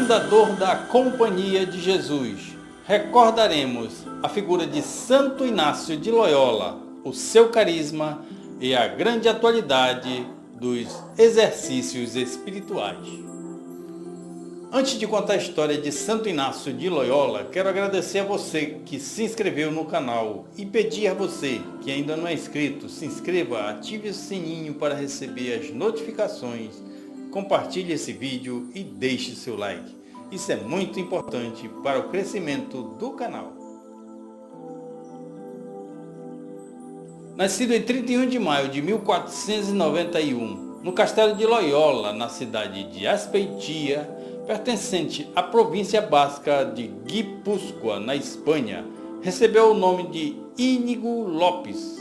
fundador da Companhia de Jesus, recordaremos a figura de Santo Inácio de Loyola, o seu carisma e a grande atualidade dos exercícios espirituais. Antes de contar a história de Santo Inácio de Loyola, quero agradecer a você que se inscreveu no canal e pedir a você que ainda não é inscrito, se inscreva, ative o sininho para receber as notificações, compartilhe esse vídeo e deixe seu like. Isso é muito importante para o crescimento do canal. Nascido em 31 de maio de 1491, no Castelo de Loyola, na cidade de Azpeitia, pertencente à província basca de Guipúzcoa, na Espanha, recebeu o nome de Íñigo Lopes.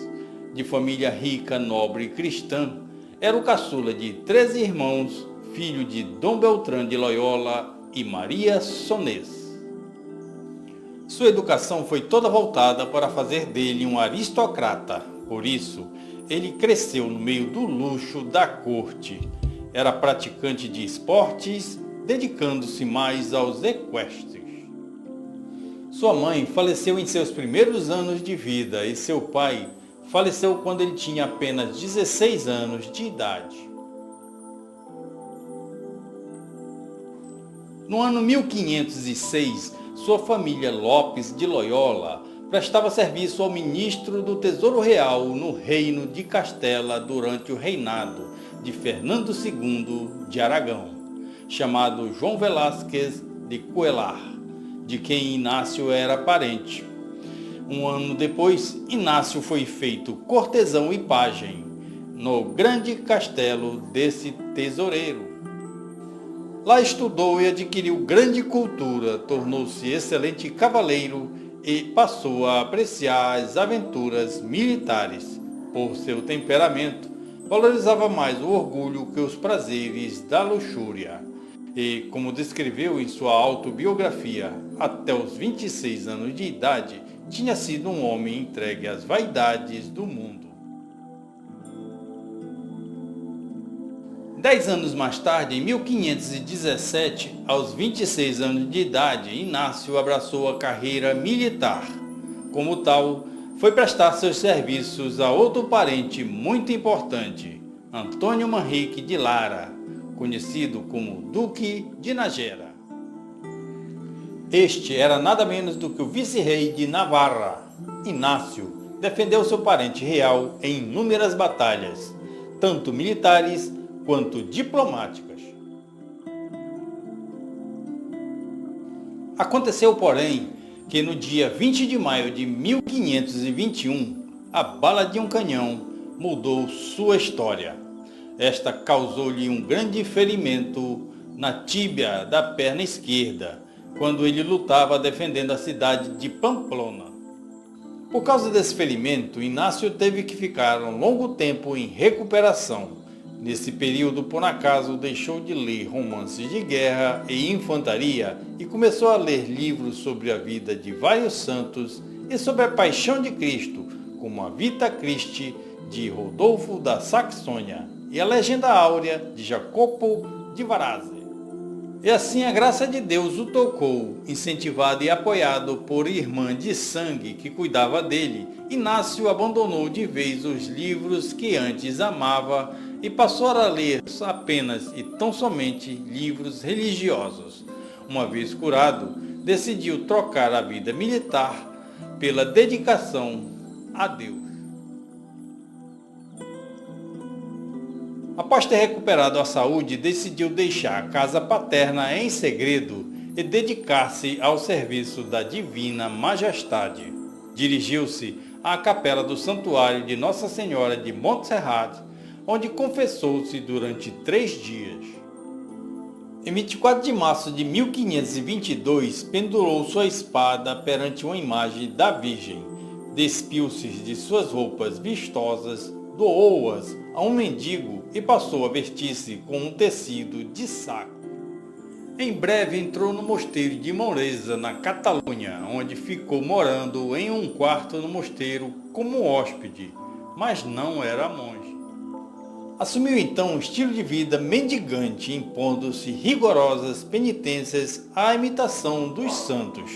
De família rica, nobre e cristã, era o caçula de 13 irmãos, filho de Dom Beltrán de Loyola e Maria Sonés. Sua educação foi toda voltada para fazer dele um aristocrata. Por isso, ele cresceu no meio do luxo da corte. Era praticante de esportes, dedicando-se mais aos equestres. Sua mãe faleceu em seus primeiros anos de vida e seu pai faleceu quando ele tinha apenas 16 anos de idade. No ano 1506, sua família Lopes de Loyola prestava serviço ao ministro do Tesouro Real no reino de Castela durante o reinado de Fernando II de Aragão, chamado João Velázquez de Cuéllar, de quem Inácio era parente. Um ano depois, Inácio foi feito cortesão e pajem no grande castelo desse tesoureiro. Lá estudou e adquiriu grande cultura, tornou-se excelente cavaleiro e passou a apreciar as aventuras militares. Por seu temperamento, valorizava mais o orgulho que os prazeres da luxúria. E, como descreveu em sua autobiografia, até os 26 anos de idade, tinha sido um homem entregue às vaidades do mundo. 10 anos mais tarde, em 1517, aos 26 anos de idade, Inácio abraçou a carreira militar. Como tal, foi prestar seus serviços a outro parente muito importante, Antônio Manrique de Lara, conhecido como Duque de Nájera. Este era nada menos do que o vice-rei de Navarra. Inácio defendeu seu parente real em inúmeras batalhas, tanto militares quanto diplomáticas. Aconteceu, porém, que no dia 20 de maio de 1521, a bala de um canhão mudou sua história. Esta causou-lhe um grande ferimento na tíbia da perna esquerda, quando ele lutava defendendo a cidade de Pamplona. Por causa desse ferimento, Inácio teve que ficar um longo tempo em recuperação. Nesse período, por acaso, deixou de ler romances de guerra e infantaria e começou a ler livros sobre a vida de vários santos e sobre a paixão de Cristo, como a Vita Christi de Rodolfo da Saxônia e a Legenda Áurea de Jacopo de Varazze. E assim a graça de Deus o tocou, incentivado e apoiado por irmã de sangue que cuidava dele. Inácio abandonou de vez os livros que antes amava e passou a ler apenas e tão somente livros religiosos. Uma vez curado, decidiu trocar a vida militar pela dedicação a Deus. Após ter recuperado a saúde, decidiu deixar a casa paterna em segredo e dedicar-se ao serviço da Divina Majestade. Dirigiu-se à capela do Santuário de Nossa Senhora de Montserrat, onde confessou-se durante 3 dias. Em 24 de março de 1522, pendurou sua espada perante uma imagem da Virgem, despiu-se de suas roupas vistosas, doou-as a um mendigo e passou a vestir-se com um tecido de saco. Em breve entrou no mosteiro de Moreza, na Catalunha, onde ficou morando em um quarto no mosteiro como hóspede, mas não era monge. Assumiu então um estilo de vida mendigante, impondo-se rigorosas penitências à imitação dos santos.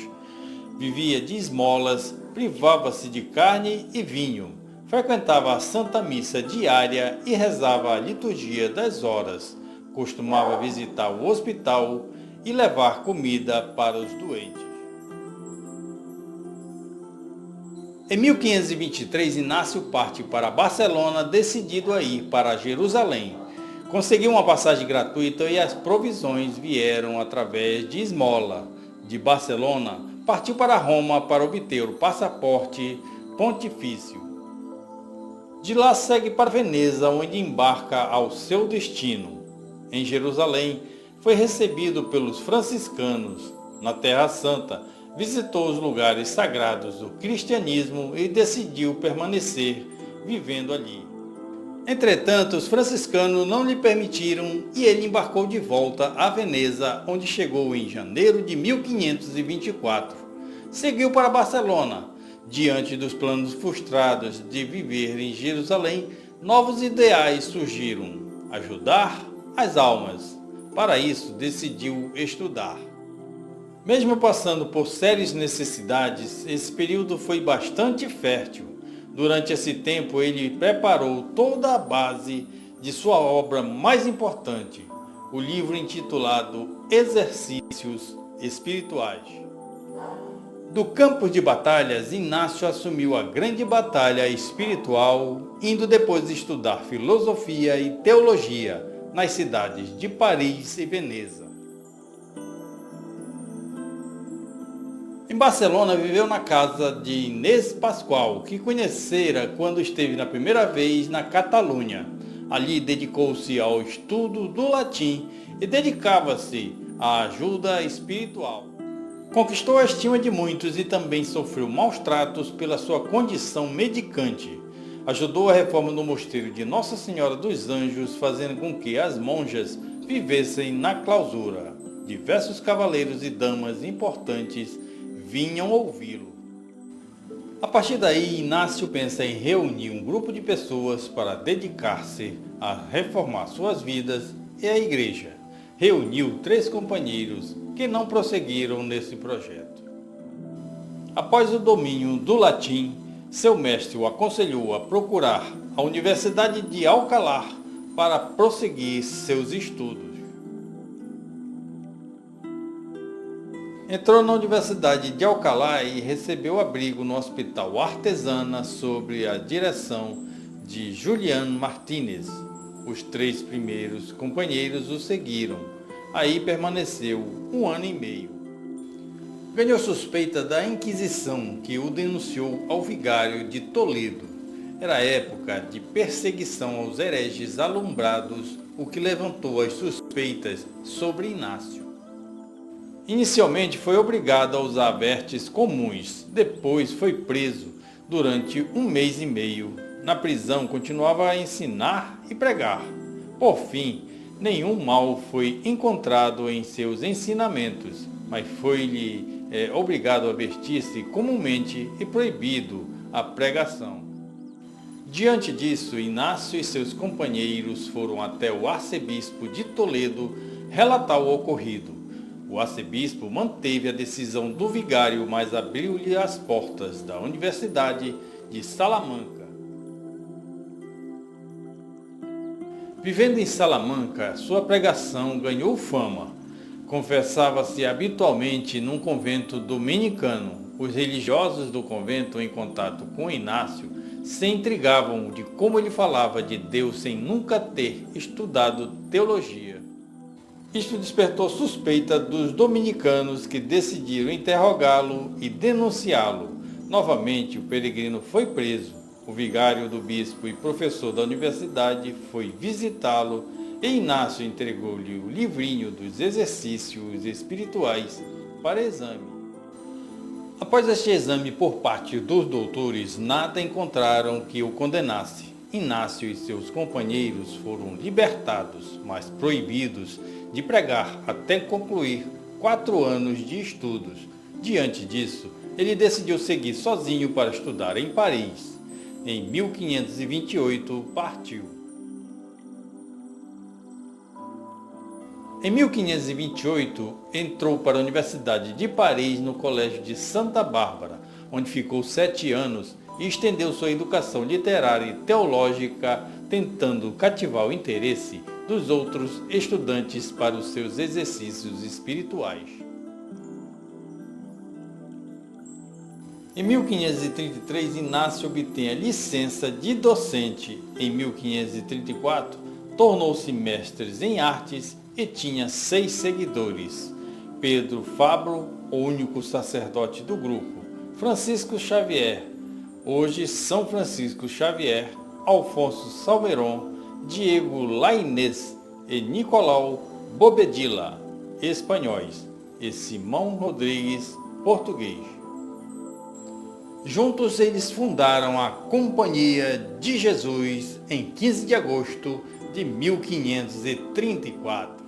Vivia de esmolas, privava-se de carne e vinho, frequentava a Santa Missa diária e rezava a liturgia das horas. Costumava visitar o hospital e levar comida para os doentes. Em 1523, Inácio parte para Barcelona, decidido a ir para Jerusalém. Conseguiu uma passagem gratuita e as provisões vieram através de esmola. De Barcelona, partiu para Roma para obter o passaporte pontifício. De lá segue para Veneza, onde embarca ao seu destino. Em Jerusalém, foi recebido pelos franciscanos. Na Terra Santa, visitou os lugares sagrados do cristianismo e decidiu permanecer vivendo ali. Entretanto, os franciscanos não lhe permitiram e ele embarcou de volta a Veneza, onde chegou em janeiro de 1524. Seguiu para Barcelona. Diante dos planos frustrados de viver em Jerusalém, novos ideais surgiram: ajudar as almas. Para isso, decidiu estudar. Mesmo passando por sérias necessidades, esse período foi bastante fértil. Durante esse tempo, ele preparou toda a base de sua obra mais importante, o livro intitulado Exercícios Espirituais. Do campo de batalhas, Inácio assumiu a grande batalha espiritual, indo depois estudar filosofia e teologia nas cidades de Paris e Veneza. Em Barcelona, viveu na casa de Inês Pascoal, que conhecera quando esteve na primeira vez na Catalunha. Ali dedicou-se ao estudo do latim e dedicava-se à ajuda espiritual. Conquistou a estima de muitos e também sofreu maus tratos pela sua condição mendicante. Ajudou a reforma do mosteiro de Nossa Senhora dos Anjos, fazendo com que as monjas vivessem na clausura. Diversos cavaleiros e damas importantes vinham ouvi-lo. A partir daí, Inácio pensa em reunir um grupo de pessoas para dedicar-se a reformar suas vidas e a igreja. Reuniu 3 companheiros que não prosseguiram nesse projeto. Após o domínio do latim, seu mestre o aconselhou a procurar a Universidade de Alcalá para prosseguir seus estudos. Entrou na Universidade de Alcalá e recebeu abrigo no Hospital Artesana sob a direção de Julián Martínez. Os 3 primeiros companheiros o seguiram. Aí permaneceu 1 ano e meio. Ganhou suspeita da Inquisição, que o denunciou ao vigário de Toledo. Era época de perseguição aos hereges alumbrados, o que levantou as suspeitas sobre Inácio. Inicialmente foi obrigado a usar vertes comuns, depois foi preso durante 1 mês e meio. Na prisão continuava a ensinar e pregar. Por fim, nenhum mal foi encontrado em seus ensinamentos, mas foi-lhe obrigado a vestir-se comumente e proibido a pregação. Diante disso, Inácio e seus companheiros foram até o arcebispo de Toledo relatar o ocorrido. O arcebispo manteve a decisão do vigário, mas abriu-lhe as portas da Universidade de Salamanca. Vivendo em Salamanca, sua pregação ganhou fama. Confessava-se habitualmente num convento dominicano. Os religiosos do convento, em contato com Inácio, se intrigavam de como ele falava de Deus sem nunca ter estudado teologia. Isto despertou suspeita dos dominicanos, que decidiram interrogá-lo e denunciá-lo. Novamente, o peregrino foi preso. O vigário do bispo e professor da universidade foi visitá-lo e Inácio entregou-lhe o livrinho dos exercícios espirituais para exame. Após este exame por parte dos doutores, nada encontraram que o condenasse. Inácio e seus companheiros foram libertados, mas proibidos de pregar até concluir 4 anos de estudos. Diante disso, ele decidiu seguir sozinho para estudar em Paris. Em 1528, partiu. Em 1528, entrou para a Universidade de Paris no Colégio de Santa Bárbara, onde ficou 7 anos e estendeu sua educação literária e teológica, tentando cativar o interesse dos outros estudantes para os seus exercícios espirituais. Em 1533, Inácio obtém a licença de docente. Em 1534, tornou-se mestre em artes e tinha 6 seguidores. Pedro Fabro, o único sacerdote do grupo. Francisco Xavier, hoje São Francisco Xavier, Alfonso Salmeron, Diego Lainez e Nicolau Bobedilla, espanhóis, e Simão Rodrigues, português. Juntos eles fundaram a Companhia de Jesus em 15 de agosto de 1534.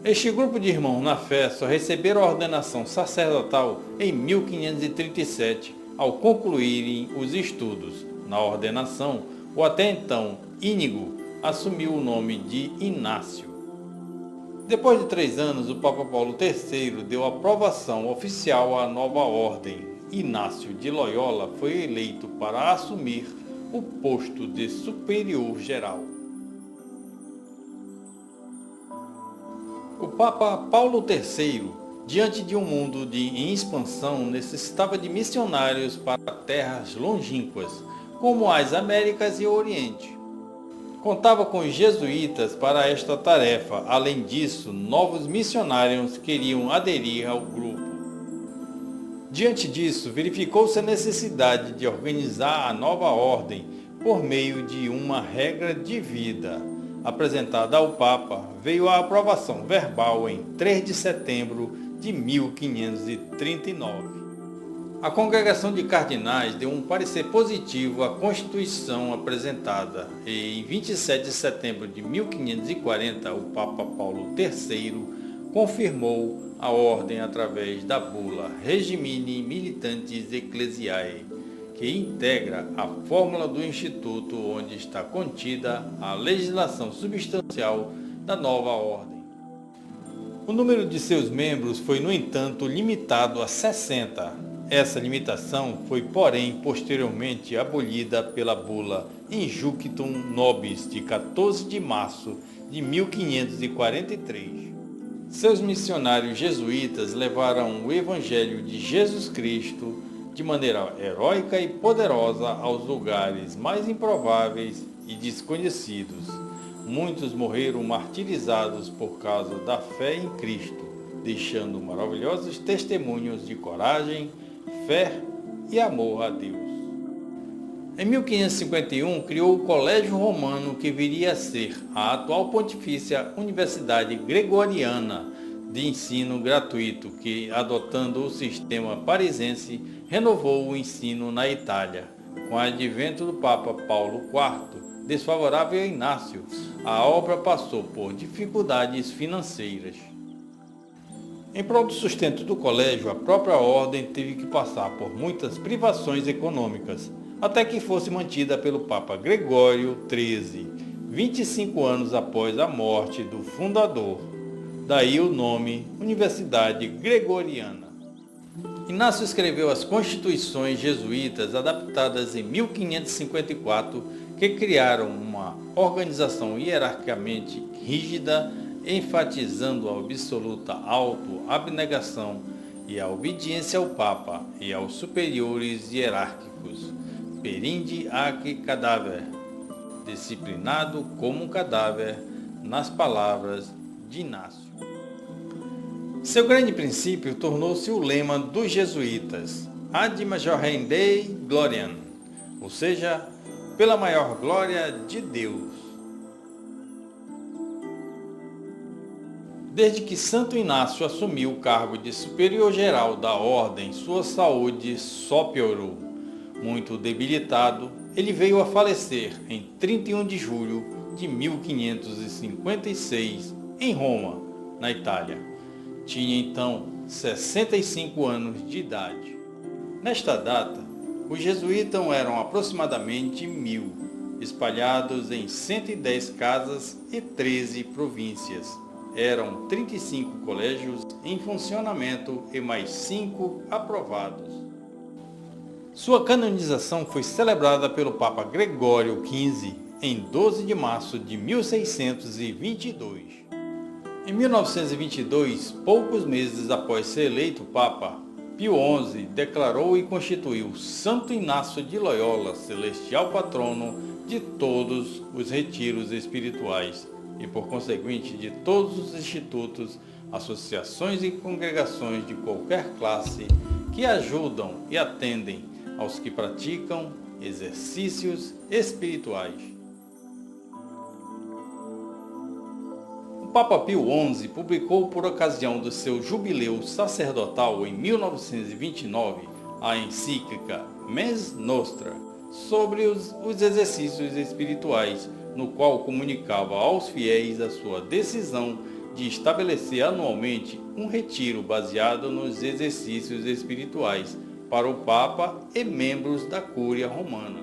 Este grupo de irmãos na fé só receberam a ordenação sacerdotal em 1537, ao concluírem os estudos. Na ordenação, o até então Íñigo assumiu o nome de Inácio. Depois de 3 anos, o Papa Paulo III deu aprovação oficial à nova ordem. Inácio de Loyola foi eleito para assumir o posto de superior geral. O Papa Paulo III, diante de um mundo em expansão, necessitava de missionários para terras longínquas, como as Américas e o Oriente. Contava com os jesuítas para esta tarefa. Além disso, novos missionários queriam aderir ao grupo. Diante disso, verificou-se a necessidade de organizar a nova ordem por meio de uma regra de vida. Apresentada ao Papa, veio a aprovação verbal em 3 de setembro de 1539. A Congregação de Cardinais deu um parecer positivo à Constituição apresentada e, em 27 de setembro de 1540, o Papa Paulo III confirmou a ordem através da bula Regimini Militantes Ecclesiae, que integra a fórmula do Instituto, onde está contida a legislação substancial da nova ordem. O número de seus membros foi, no entanto, limitado a 60. Essa limitação foi, porém, posteriormente abolida pela bula Injunctum Nobis, de 14 de março de 1543. Seus missionários jesuítas levaram o Evangelho de Jesus Cristo de maneira heróica e poderosa aos lugares mais improváveis e desconhecidos. Muitos morreram martirizados por causa da fé em Cristo, deixando maravilhosos testemunhos de coragem, fé e amor a Deus. Em 1551, criou o Colégio Romano, que viria a ser a atual Pontifícia Universidade Gregoriana de ensino gratuito, que, adotando o sistema parisense, renovou o ensino na Itália. Com o advento do Papa Paulo IV, desfavorável a Inácio, a obra passou por dificuldades financeiras. Em prol do sustento do colégio, a própria ordem teve que passar por muitas privações econômicas, até que fosse mantida pelo Papa Gregório XIII, 25 anos após a morte do fundador. Daí o nome Universidade Gregoriana. Inácio escreveu as Constituições jesuítas, adaptadas em 1554, que criaram uma organização hierarquicamente rígida, enfatizando a absoluta auto-abnegação e a obediência ao Papa e aos superiores hierárquicos. Perinde ac cadáver, disciplinado como um cadáver, nas palavras de Inácio. Seu grande princípio tornou-se o lema dos jesuítas, Ad majorem Dei gloriam, ou seja, pela maior glória de Deus. Desde que Santo Inácio assumiu o cargo de superior geral da ordem, sua saúde só piorou. Muito debilitado, ele veio a falecer em 31 de julho de 1556, em Roma, na Itália. Tinha então 65 anos de idade. Nesta data, os jesuítas eram aproximadamente 1000. espalhados em 110 casas e 13 províncias. Eram 35 colégios em funcionamento e mais 5 aprovados. Sua canonização foi celebrada pelo Papa Gregório XV em 12 de março de 1622. Em 1922, poucos meses após ser eleito Papa, Pio XI declarou e constituiu Santo Inácio de Loyola celestial patrono de todos os retiros espirituais e, por conseguinte, de todos os institutos, associações e congregações de qualquer classe que ajudam e atendem aos que praticam exercícios espirituais. O Papa Pio XI publicou, por ocasião do seu jubileu sacerdotal em 1929, a encíclica Mens Nostra sobre os exercícios espirituais, no qual comunicava aos fiéis a sua decisão de estabelecer anualmente um retiro baseado nos exercícios espirituais para o Papa e membros da Cúria Romana.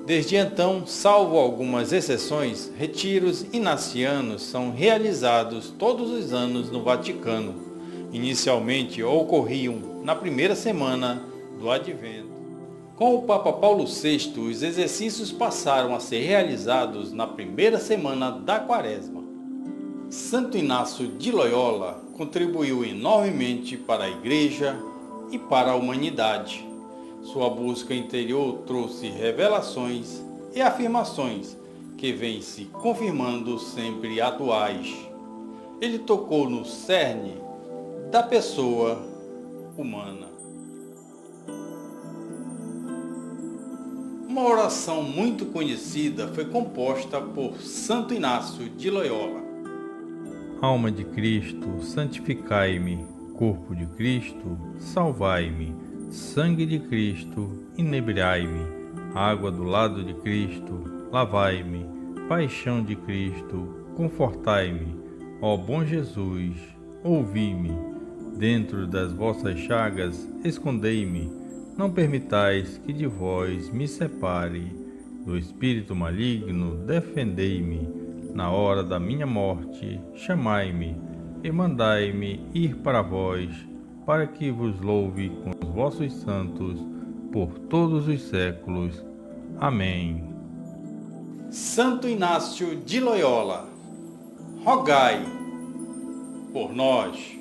Desde então, salvo algumas exceções, retiros inacianos são realizados todos os anos no Vaticano. Inicialmente ocorriam na primeira semana do Advento. Com o Papa Paulo VI, os exercícios passaram a ser realizados na primeira semana da Quaresma. Santo Inácio de Loyola contribuiu enormemente para a Igreja e para a humanidade. Sua busca interior trouxe revelações e afirmações que vêm se confirmando sempre atuais. Ele tocou no cerne da pessoa humana. Uma oração muito conhecida foi composta por Santo Inácio de Loyola. Alma de Cristo, santificai-me. Corpo de Cristo, salvai-me. Sangue de Cristo, inebriai-me. Água do lado de Cristo, lavai-me. Paixão de Cristo, confortai-me. Ó bom Jesus, ouvi-me. Dentro das vossas chagas, escondei-me. Não permitais que de vós me separe. Do espírito maligno, defendei-me. Na hora da minha morte, chamai-me. E mandai-me ir para vós, para que vos louve com os vossos santos, por todos os séculos. Amém. Santo Inácio de Loyola, rogai por nós.